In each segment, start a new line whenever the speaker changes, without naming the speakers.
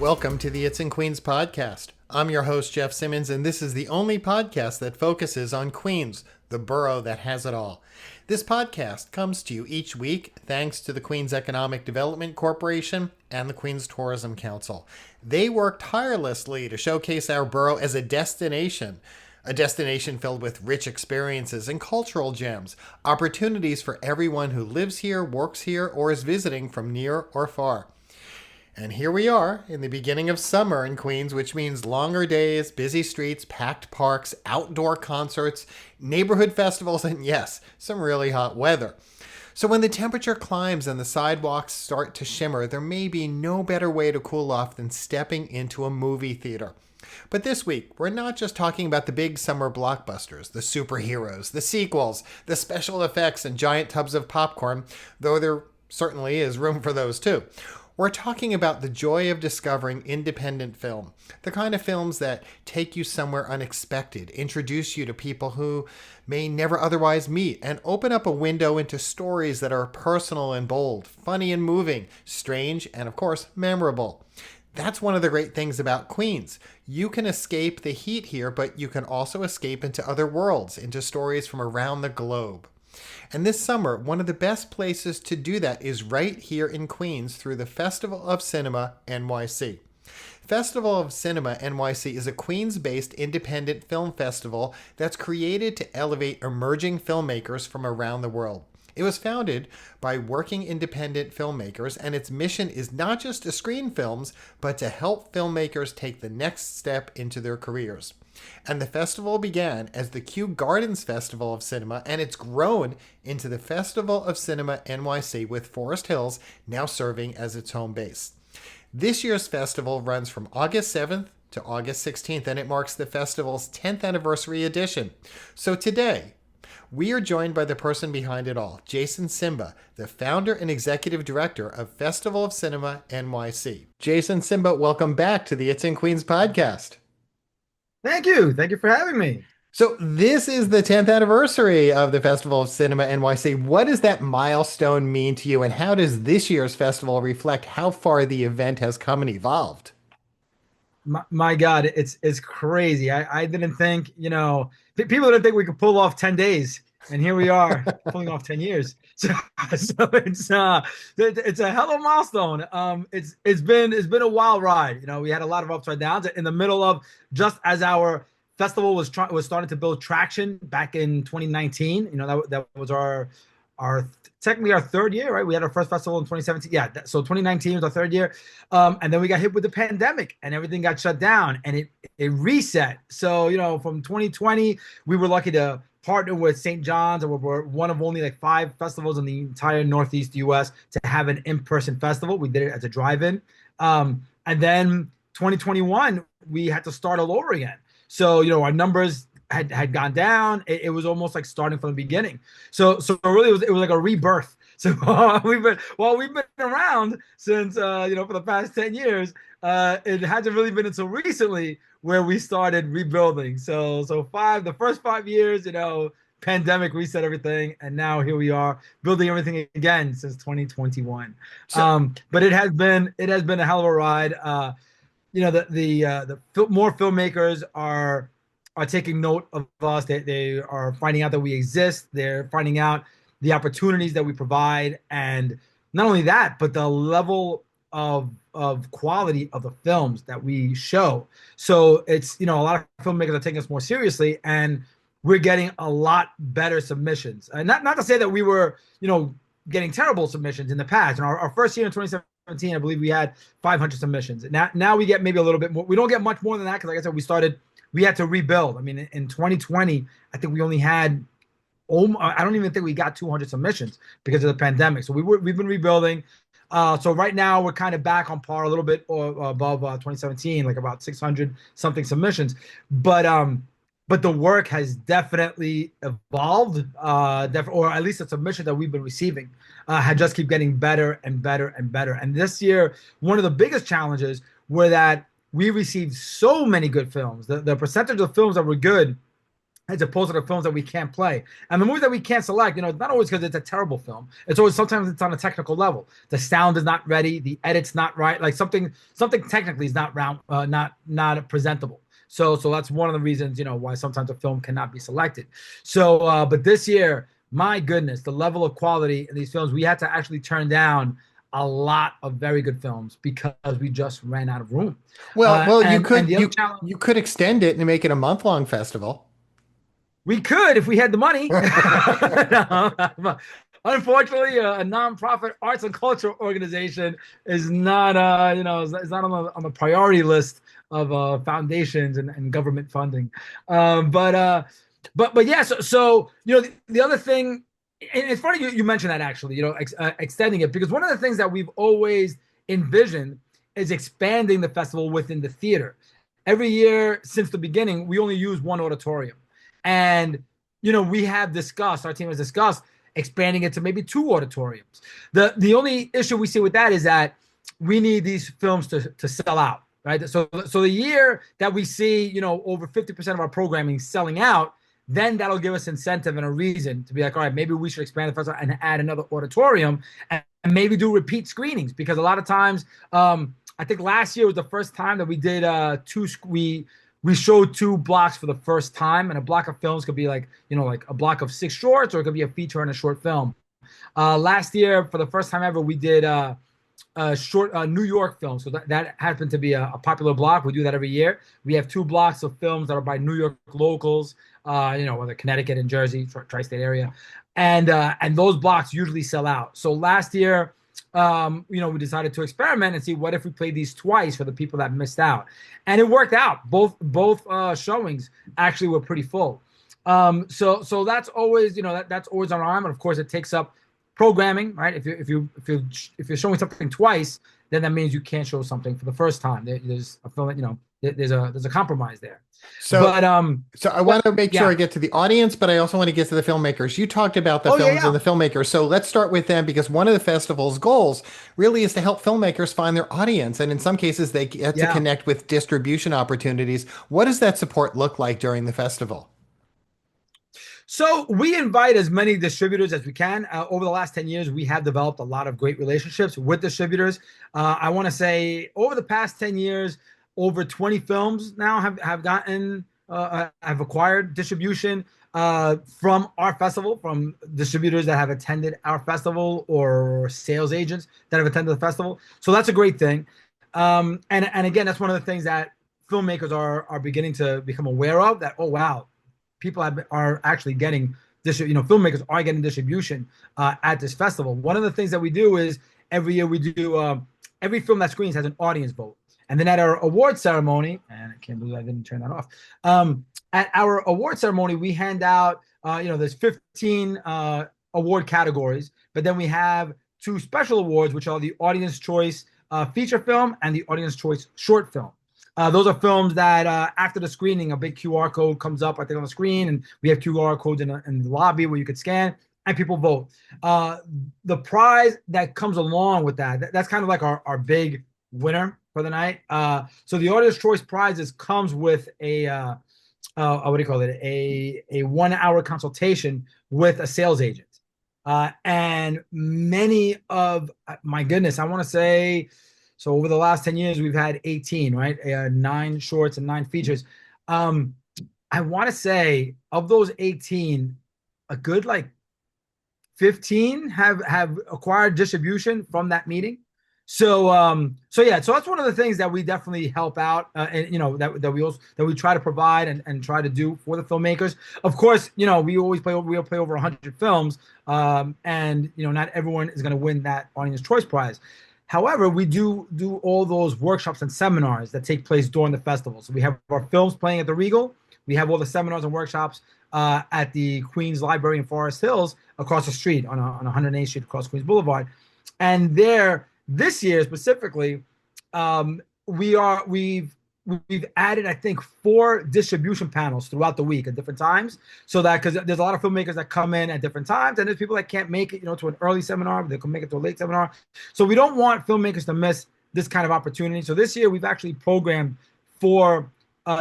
Welcome to the It's in Queens podcast. I'm your host, Jeff Simmons, and this is the only podcast that focuses on Queens, the borough that has it all. This podcast comes to you each week thanks to the Queens Economic Development Corporation and the Queens Tourism Council. They work tirelessly to showcase our borough as a destination filled with rich experiences and cultural gems, opportunities for everyone who lives here, works here, or is visiting from near or far. And here we are in the beginning of summer in Queens, which means longer days, busy streets, packed parks, outdoor concerts, neighborhood festivals, and yes, some really hot weather. So when the temperature climbs and the sidewalks start to shimmer, there may be no better way to cool off than stepping into a movie theater. But this week, we're not just talking about the big summer blockbusters, the superheroes, the sequels, the special effects, and giant tubs of popcorn, though there certainly is room for those too. We're talking about the joy of discovering independent film, the kind of films that take you somewhere unexpected, introduce you to people who may never otherwise meet, and open up a window into stories that are personal and bold, funny and moving, strange, and of course, memorable. That's one of the great things about Queens. You can escape the heat here, but you can also escape into other worlds, into stories from around the globe. And this summer, one of the best places to do that is right here in Queens through the Festival of Cinema NYC. Festival of Cinema NYC is a Queens-based independent film festival that's created to elevate emerging filmmakers from around the world. It was founded by working independent filmmakers, and its mission is not just to screen films, but to help filmmakers take the next step into their careers. And the festival began as the Kew Gardens Festival of Cinema, and it's grown into the Festival of Cinema NYC, with Forest Hills now serving as its home base. This year's festival runs from August 7th to August 16th, and it marks the festival's 10th anniversary edition. So today, we are joined by the person behind it all, Jason Simba, the founder and executive director of Festival of Cinema NYC. Jason Simba, welcome back to the It's in Queens podcast.
Thank you. Thank you for having me.
So this is the 10th anniversary of the Festival of Cinema NYC. What does that milestone mean to you, and how does this year's festival reflect how far the event has come and evolved?
My God, it's crazy. I didn't think, people didn't think we could pull off 10 days, and here we are pulling off 10 years. So it's a hell of a milestone. It's been a wild ride. We had a lot of ups and downs in the middle of, just as our festival was starting to build traction back in 2019. That was our technically our third year, right? We had our first festival in 2017. Yeah, so 2019 was our third year. And then we got hit with the pandemic and everything got shut down and it reset. So, from 2020, we were lucky to partner with St. John's, and we're one of only 5 festivals in the entire Northeast US to have an in-person festival. We did it as a drive-in. And then 2021, we had to start all over again. So, our numbers had gone down. It was almost like starting from the beginning. So really it was like a rebirth. So we've been around since for the past 10 years. It hasn't really been until recently where we started rebuilding. So the first 5 years, pandemic reset everything, and now here we are building everything again since 2021. But it has been a hell of a ride. The more filmmakers are taking note of us. They are finding out that we exist. They're finding out the opportunities that we provide, and not only that, but the level of quality of the films that we show. So it's a lot of filmmakers are taking us more seriously, and we're getting a lot better submissions. And not to say that we were getting terrible submissions in the past. In our first year in 2017, I believe we had 500 submissions. Now we get maybe a little bit more. We don't get much more than that because, like I said, we had to rebuild. I mean, in 2020, I think we only had, I don't even think we got 200 submissions because of the pandemic. So we've been rebuilding. So right now we're kind of back on par, a little bit above 2017, like about 600 something submissions. But the work has definitely evolved, or at least the submission that we've been receiving had just keep getting better and better and better. And this year, one of the biggest challenges were that we received so many good films. The percentage of films that were good as opposed to the films that we can't play. And the movies that we can't select, it's not always because it's a terrible film. It's always sometimes it's on a technical level. The sound is not ready, the edit's not right, like something technically is not presentable. So that's one of the reasons, why sometimes a film cannot be selected. So but this year, my goodness, the level of quality in these films, we had to actually turn down a lot of very good films because we just ran out of room.
Well, you
And
could
the other challenge,
you could extend it and make it a month-long festival.
we could if we had the money. No, unfortunately, a nonprofit arts and culture organization is not, is not on the priority list of foundations and government funding. But yeah. So the other thing, and it's funny you mentioned that actually, extending it, because one of the things that we've always envisioned is expanding the festival within the theater. Every year since the beginning, we only use one auditorium. And, we have discussed, our team has discussed expanding it to maybe two auditoriums. The only issue we see with that is that we need these films to sell out, right? So the year that we see, over 50% of our programming selling out, then that'll give us incentive and a reason to be like, all right, maybe we should expand the festival and add another auditorium and maybe do repeat screenings. Because a lot of times, I think last year was the first time that we did we showed two blocks for the first time, and a block of films could be like a block of 6 shorts, or it could be a feature and a short film. Last year, for the first time ever, we did a short New York film. So that happened to be a popular block. We do that every year. We have 2 blocks of films that are by New York locals, whether Connecticut and Jersey, tri-state area, and those blocks usually sell out. So last year, we decided to experiment and see what if we played these twice for the people that missed out, and it worked out. Both showings actually were pretty full. So that's always that's always on our arm, and of course it takes up programming, right? If you're showing something twice, then that means you can't show something for the first time. There's a film, there's a compromise there.
So I want to make sure
yeah.
I get to the audience, but I also want to get to the filmmakers. You talked about the
Oh,
films
yeah.
and the filmmakers. So let's start with them, because one of the festival's goals really is to help filmmakers find their audience. And in some cases, they get to
Yeah.
connect with distribution opportunities. What does that support look like during the festival?
So we invite as many distributors as we can. Over the last 10 years, we have developed a lot of great relationships with distributors. I want to say over the past 10 years, over 20 films now have acquired distribution from our festival, from distributors that have attended our festival or sales agents that have attended the festival. So that's a great thing. And again, that's one of the things that filmmakers are beginning to become aware of, that, oh, wow, people are actually getting this, filmmakers are getting distribution at this festival. One of the things that we do is every year we do, every film that screens has an audience vote. And then at our award ceremony, and I can't believe I didn't turn that off. At our award ceremony, we hand out, there's 15 award categories, but then we have 2 special awards, which are the Audience Choice feature film and the Audience Choice short film. Those are films that after the screening, a big QR code comes up, I think, on the screen, and we have QR codes in the lobby where you could scan, and people vote. The prize that comes along with that's kind of like our big winner for the night. So the Audience Choice Prizes comes with a what do you call it? A 1-hour consultation with a sales agent. And many of, my goodness, I want to say, so over the last 10 years, we've had 18, right? 9 shorts and 9 features. I want to say of those 18, a good 15 have acquired distribution from that meeting. So yeah, so that's one of the things that we definitely help out, and that we try to provide and try to do for the filmmakers. Of course, we'll play over 100 films, and not everyone is going to win that Audience Choice Prize. However, we do all those workshops and seminars that take place during the festival. So we have our films playing at the Regal. We have all the seminars and workshops at the Queens Library in Forest Hills across the street on 108th Street across Queens Boulevard. And there, this year specifically, we've added, I think, 4 distribution panels throughout the week at different times, so that, because there's a lot of filmmakers that come in at different times, and there's people that can't make it, to an early seminar, but they can make it to a late seminar. So we don't want filmmakers to miss this kind of opportunity. So this year we've actually programmed 4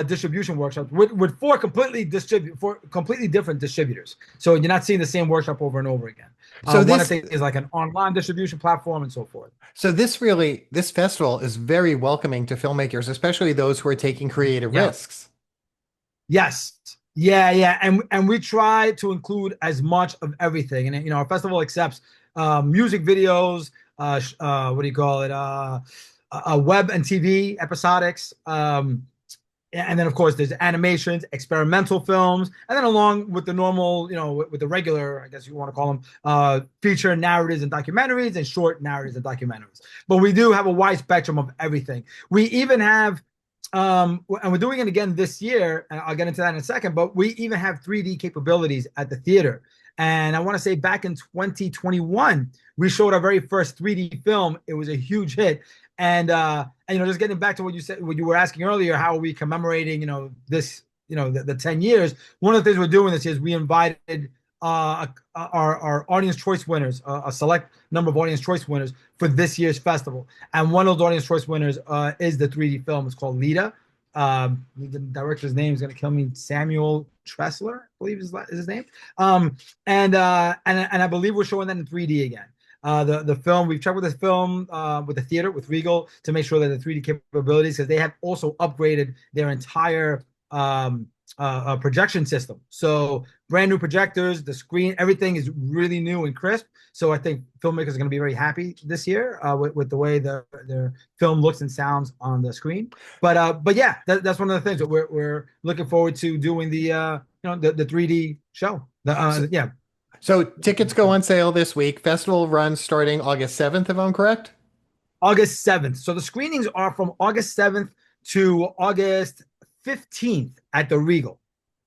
distribution workshops with four completely different distributors. So you're not seeing the same workshop over and over again.
So
One I
this
think is like an online distribution platform and so forth.
so this festival is very welcoming to filmmakers, especially those who are taking creative
Yeah.
risks.
Yes. Yeah. And we try to include as much of everything. And our festival accepts music videos, what do you call it? Web and TV episodics. And then of course there's animations, experimental films, and then along with the normal, with the regular, I guess you want to call them, feature narratives and documentaries and short narratives and documentaries. But we do have a wide spectrum of everything. We even have and we're doing it again this year, and I'll get into that in a second, but we even have 3D capabilities at the theater. And I want to say back in 2021, we showed our very first 3D film. It was a huge hit. And just getting back to what you said, what you were asking earlier, how are we commemorating, this, the 10 years. One of the things we're doing this is we invited our audience choice winners, a select number of audience choice winners for this year's festival. And one of those audience choice winners is the 3D film. It's called Lita. The director's name is going to kill me. Samuel Tressler, I believe is his name. And I believe we're showing that in 3D again. The film, we've checked with the film with the theater, with Regal, to make sure that the 3D capabilities, because they have also upgraded their entire projection system. So brand new projectors, the screen, everything is really new and crisp. So I think filmmakers are going to be very happy this year with the way their film looks and sounds on the screen. But yeah, that's one of the things that we're looking forward to doing the 3D show. Yeah.
So tickets go on sale this week. Festival runs starting August 7th, if I'm correct.
August 7th. So the screenings are from August 7th to August 15th at the Regal.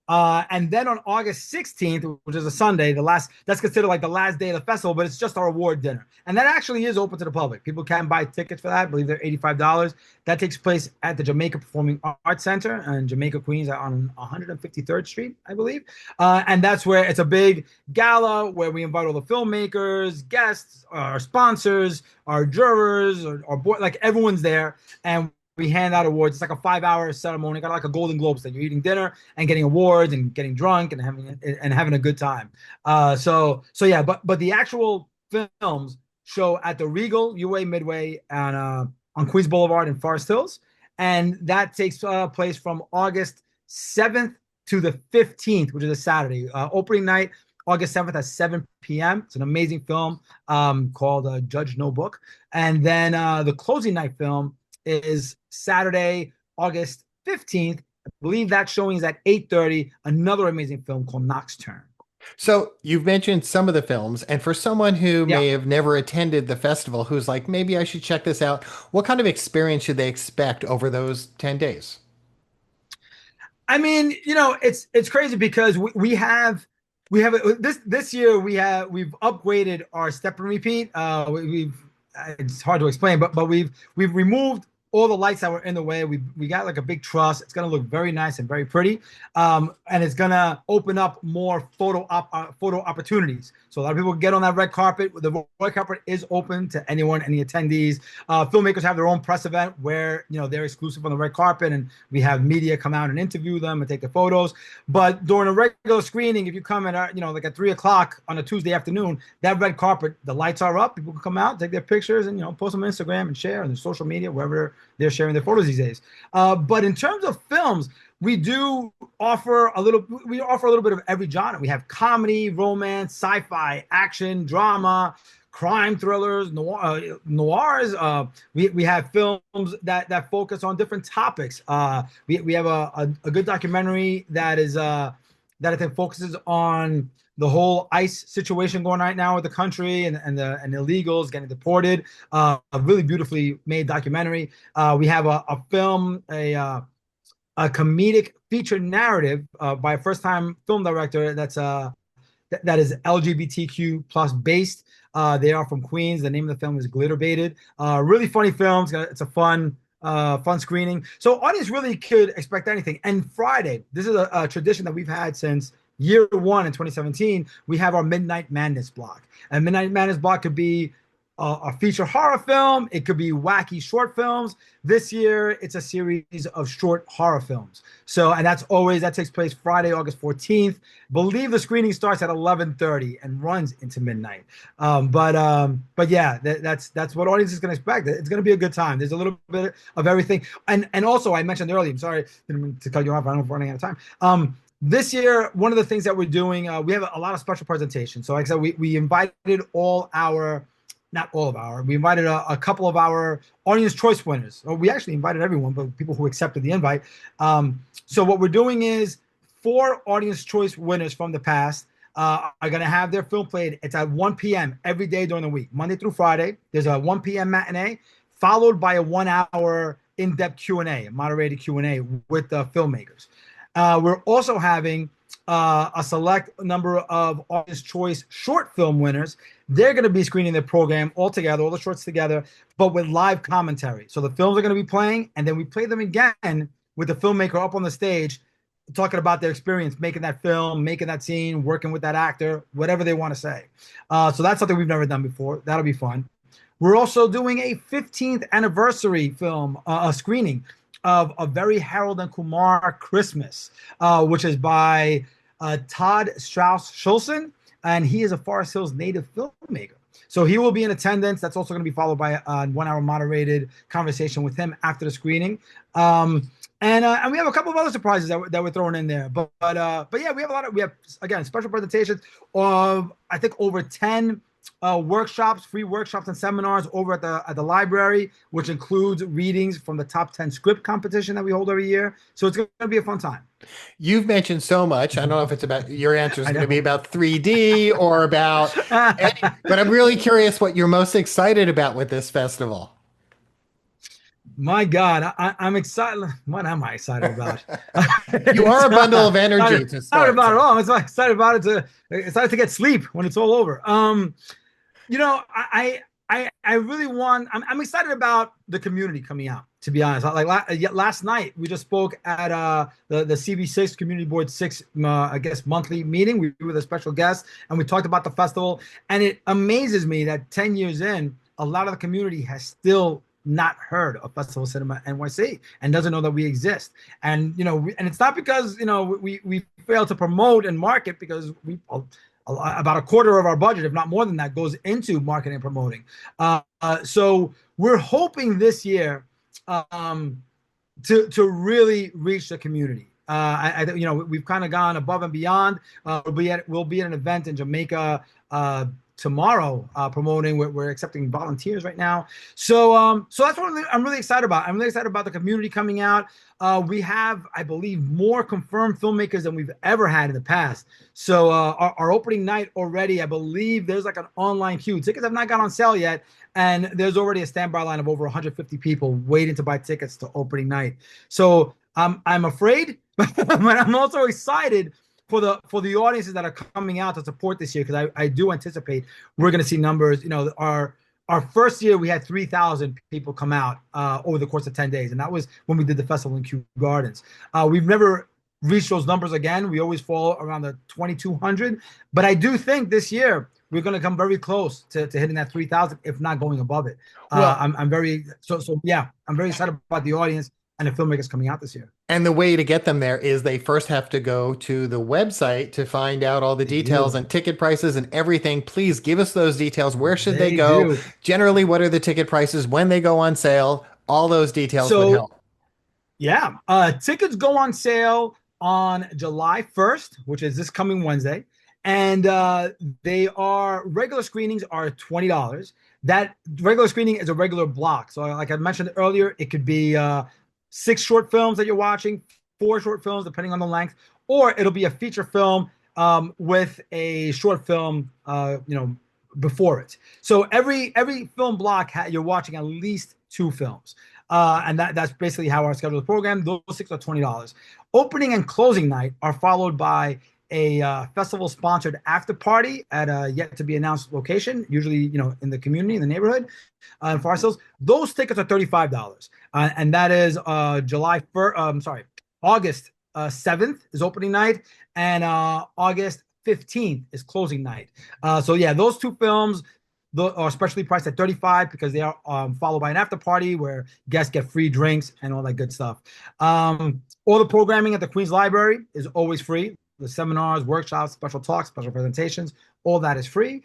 And then on August 16th, which is a Sunday, that's considered like the last day of the festival, but it's just our award dinner. And that actually is open to the public. People can buy tickets for that. I believe they're $85. That takes place at the Jamaica Performing Arts Center in Jamaica, Queens on 153rd Street, I believe. And that's where it's a big gala where we invite all the filmmakers, guests, our sponsors, our jurors, our board, like everyone's there. And we hand out awards. It's like a 5-hour ceremony, kind of like a Golden Globes thing. You're eating dinner and getting awards and getting drunk and having a good time. So yeah, but the actual films show at the Regal UA Midway on Queens Boulevard in Forest Hills, and that takes place from August 7th to the 15th, which is a Saturday. Opening night, August 7th at 7 p.m. It's an amazing film called Judge No Book, and then the closing night film is Saturday, August 15th. I believe that showing is at 8:30. Another amazing film called Nocturne.
So you've mentioned some of the films, and for someone who
Yeah.
may have never attended the festival, who's like, maybe I should check this out, what kind of experience should they expect over those 10 days?
I mean, it's crazy because we have this year we've upgraded our step and repeat. We've It's hard to explain, but we've removed all the lights that were in the way. We got like a big truss. It's gonna look very nice and very pretty, and it's gonna open up more photo opportunities. So a lot of people get on that red carpet. The red carpet is open to anyone, any attendees. Filmmakers have their own press event where they're exclusive on the red carpet, and we have media come out and interview them and take the photos. But during a regular screening, if you come at like at 3 o'clock on a Tuesday afternoon, that red carpet, the lights are up. People can come out, take their pictures, and post them on Instagram and share on their social media, wherever they're sharing their photos these days. But in terms of films, we offer a little bit of every genre. We have comedy, romance, sci-fi, action, drama, crime thrillers, noirs. We have films that focus on different topics. We have a good documentary that I think focuses on the whole ICE situation going right now with the country and illegals getting deported. A really beautifully made documentary. We have a film, a comedic feature narrative by a first-time film director that is LGBTQ plus based. They are from Queens. The name of the film is Glitter Baited. Really funny film. It's a fun screening. So audience really could expect anything. And Friday, this is a tradition that we've had since year one in 2017. We have our Midnight Madness block. And Midnight Madness block could be a feature horror film. It could be wacky short films. This year, it's a series of short horror films. So, and that takes place Friday, August 14th. Believe the screening starts at 11:30 and runs into midnight. But yeah, that's what audiences can expect. It's going to be a good time. There's a little bit of everything. And also, I mentioned earlier, I'm sorry, didn't mean to cut you off. I don't know if we're running out of time. This year, one of the things that we're doing, we have a lot of special presentations. So like I said, we invited not all of our, we invited a couple of our audience choice winners. Or we actually invited everyone, but people who accepted the invite. So what we're doing is 4 audience choice winners from the past are going to have their film played. It's at 1 p.m. every day during the week, Monday through Friday. There's a 1 p.m. matinee followed by a 1-hour in-depth Q&A, moderated Q&A with the filmmakers. We're also having a select number of audience choice short film winners. They're going to be screening their program all together, all the shorts together, but with live commentary. So the films are going to be playing, and then we play them again with the filmmaker up on the stage talking about their experience making that film, making that scene, working with that actor, whatever they want to say. So that's something we've never done before. That'll be fun. We're also doing a 15th anniversary film, a screening of A Very Harold and Kumar Christmas, which is by Todd Strauss-Schulson, and he is a Forest Hills native filmmaker. So he will be in attendance. That's also going to be followed by a 1-hour moderated conversation with him after the screening. And we have a couple of other surprises that we're throwing in there. But yeah, we have again special presentations of I think over 10 workshops, free workshops and seminars over at the library, which includes readings from the top 10 script competition that we hold every year. So it's going to be a fun time.
You've mentioned so much. I don't know if it's about your answer is going to be about 3D or about, but I'm really curious what you're most excited about with this festival.
My God, I'm excited. What am I excited about?
You are a bundle of energy to start.
Excited about it all. I'm excited about it excited to get sleep when it's all over. I really want. I'm excited about the community coming out. To be honest, like last night we just spoke at the CB6 Community Board 6 I guess monthly meeting. We were the special guests and we talked about the festival. And it amazes me that 10 years in, a lot of the community has still not heard of Festival of Cinema NYC and doesn't know that we exist. And and it's not because we fail to promote and market, because we about a quarter of our budget, if not more than that, goes into marketing and promoting. So we're hoping this year to really reach the community. We've kind of gone above and beyond. We'll be at an event in Jamaica tomorrow promoting. We're accepting volunteers right now. So that's what I'm really excited about. I'm really excited about the community coming out. We have, I believe, more confirmed filmmakers than we've ever had in the past. So our opening night already, I believe there's like an online queue. Tickets have not gone on sale yet. And there's already a standby line of over 150 people waiting to buy tickets to opening night. So I'm afraid, but I'm also excited for the audiences that are coming out to support this year, because I do anticipate we're going to see numbers. Our first year we had 3,000 people come out over the course of 10 days, and that was when we did the festival in Kew Gardens. We've never reached those numbers again. We always fall around the 2,200, but I do think this year we're going to come very close to hitting that 3,000, if not going above it. Well, I'm very excited about the audience and the filmmakers coming out this year.
And the way to get them there is they first have to go to the website to find out all the details and ticket prices and everything. Please give us those details. Where should they go? Generally, what are the ticket prices when they go on sale? All those details would help.
Yeah. Tickets go on sale on July 1st, which is this coming Wednesday. And regular screenings are $20. That regular screening is a regular block. So like I mentioned earlier, it could be 6 short films that you're watching, 4 short films, depending on the length, or it'll be a feature film with a short film, before it. So every film block you're watching at least 2 films. And that's basically how our schedule is programmed. Those 6 are $20. Opening and closing night are followed by a festival-sponsored after party at a yet-to-be-announced location, usually in the community, in the neighborhood, in Forest Hills. Those tickets are $35, and that is August 7th is opening night, and August 15th is closing night. So yeah, those 2 films, are specially priced at $35 because they are followed by an after party where guests get free drinks and all that good stuff. All the programming at the Queens Library is always free. The seminars, workshops, special talks, special presentations, all that is free.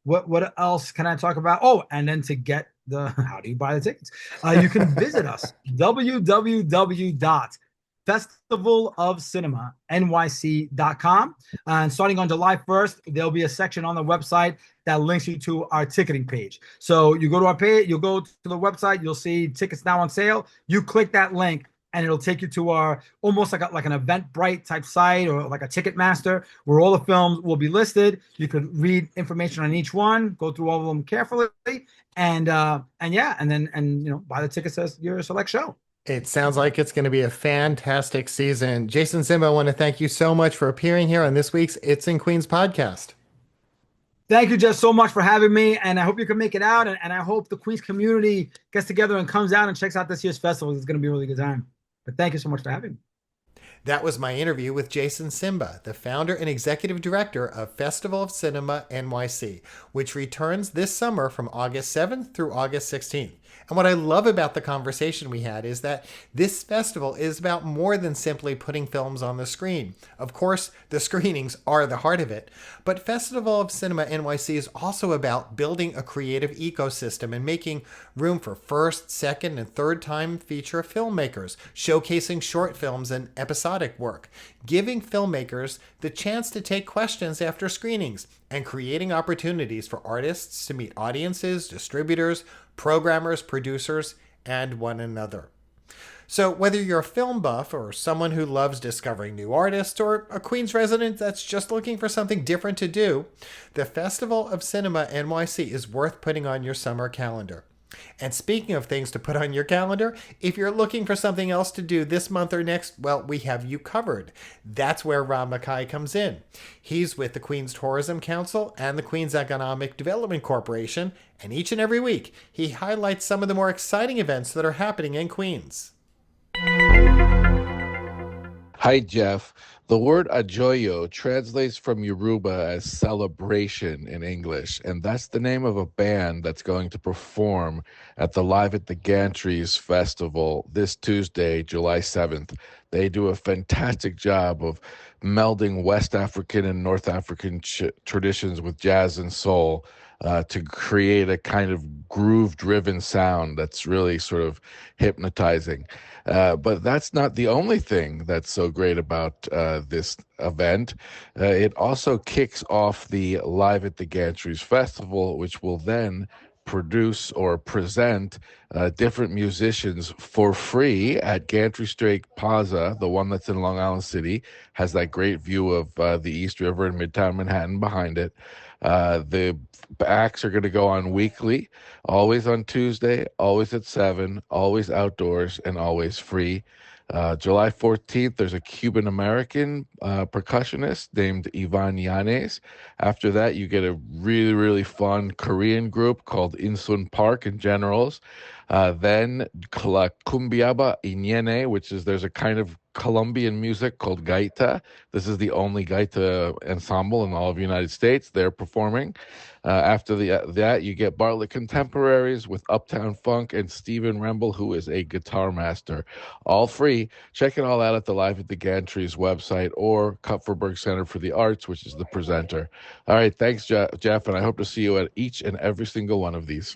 What else can I talk about? Oh, and then to get how do you buy the tickets? You can visit us, www.festivalofcinema.nyc.com. And starting on July 1st, there'll be a section on the website that links you to our ticketing page. So you go to our page, you'll go to the website, you'll see tickets now on sale. You click that link, and it'll take you to our almost like an Eventbrite type site or like a Ticketmaster where all the films will be listed. You could read information on each one, go through all of them carefully, and buy the tickets as your select show.
It sounds like it's going to be a fantastic season. Jason Simba, I want to thank you so much for appearing here on this week's It's in Queens podcast.
Thank you, Jess, so much for having me, and I hope you can make it out, and I hope the Queens community gets together and comes out and checks out this year's festival. It's going to be a really good time. But thank you so much for having me.
That was my interview with Jason Simba, the founder and executive director of Festival of Cinema NYC, which returns this summer from August 7th through August 16th. And what I love about the conversation we had is that this festival is about more than simply putting films on the screen. Of course, the screenings are the heart of it, but Festival of Cinema NYC is also about building a creative ecosystem and making room for first, second, and third time feature filmmakers, showcasing short films and episodic work, giving filmmakers the chance to take questions after screenings, and creating opportunities for artists to meet audiences, distributors, programmers, producers, and one another. So whether you're a film buff or someone who loves discovering new artists or a Queens resident that's just looking for something different to do, the Festival of Cinema NYC is worth putting on your summer calendar. And speaking of things to put on your calendar, if you're looking for something else to do this month or next, well, we have you covered. That's where Rob Mackay comes in. He's with the Queens Tourism Council and the Queens Economic Development Corporation, and each and every week, he highlights some of the more exciting events that are happening in Queens.
Hi, Jeff. The word ajoyo translates from Yoruba as celebration in English, and that's the name of a band that's going to perform at the Live at the Gantries Festival this Tuesday, July 7th. They do a fantastic job of melding West African and North African traditions with jazz and soul to create a kind of groove-driven sound that's really sort of hypnotizing. But that's not the only thing that's so great about this event. It also kicks off the Live at the Gantries Festival, which will then produce or present different musicians for free at Gantry Strait Plaza, the one that's in Long Island City, has that great view of the East River and Midtown Manhattan behind it. The acts are going to go on weekly, always on Tuesday, always at 7, always outdoors, and always free. July 14th, there's a Cuban-American percussionist named Ivan Yanes. After that, you get a really, really fun Korean group called Insun Park and Generals. Then La Cumbiaba Iñene, there's a kind of Colombian music called gaita. This is the only gaita ensemble in all of the United States. They're performing. After that, you get Bartlett Contemporaries with Uptown Funk and Stephen Remble, who is a guitar master. All free. Check it all out at the Live at the Gantries website or Kupferberg Center for the Arts, which is the presenter. All right, thanks, Jeff, and I hope to see you at each and every single one of these.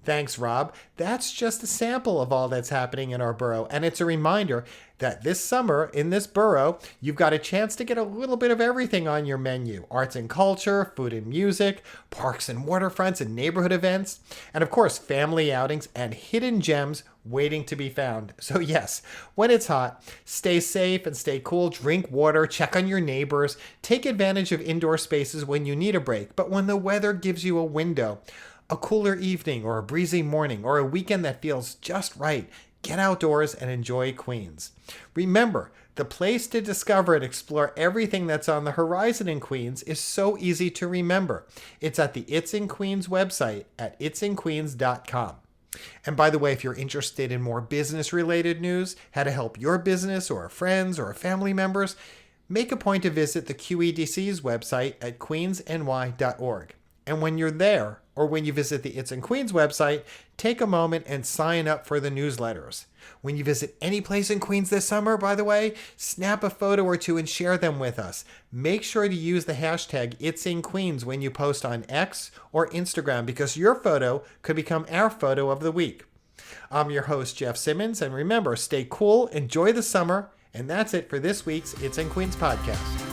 Thanks, Rob. That's just a sample of all that's happening in our borough, and it's a reminder that this summer in this borough, you've got a chance to get a little bit of everything on your menu. Arts and culture, food and music, parks and waterfronts and neighborhood events, and of course, family outings and hidden gems waiting to be found. So yes, when it's hot, stay safe and stay cool, drink water, check on your neighbors, take advantage of indoor spaces when you need a break, but when the weather gives you a window, a cooler evening or a breezy morning or a weekend that feels just right, get outdoors and enjoy Queens. Remember, the place to discover and explore everything that's on the horizon in Queens is so easy to remember. It's at the It's in Queens website at itsinqueens.com. And by the way, if you're interested in more business-related news, how to help your business or friends or family members, make a point to visit the QEDC's website at queensny.org. And when you're there, or when you visit the It's in Queens website, take a moment and sign up for the newsletters. When you visit any place in Queens this summer, by the way, snap a photo or two and share them with us. Make sure to use the hashtag It's in Queens when you post on X or Instagram, because your photo could become our photo of the week. I'm your host, Jeff Simmons, and remember, stay cool, enjoy the summer, and that's it for this week's It's in Queens podcast.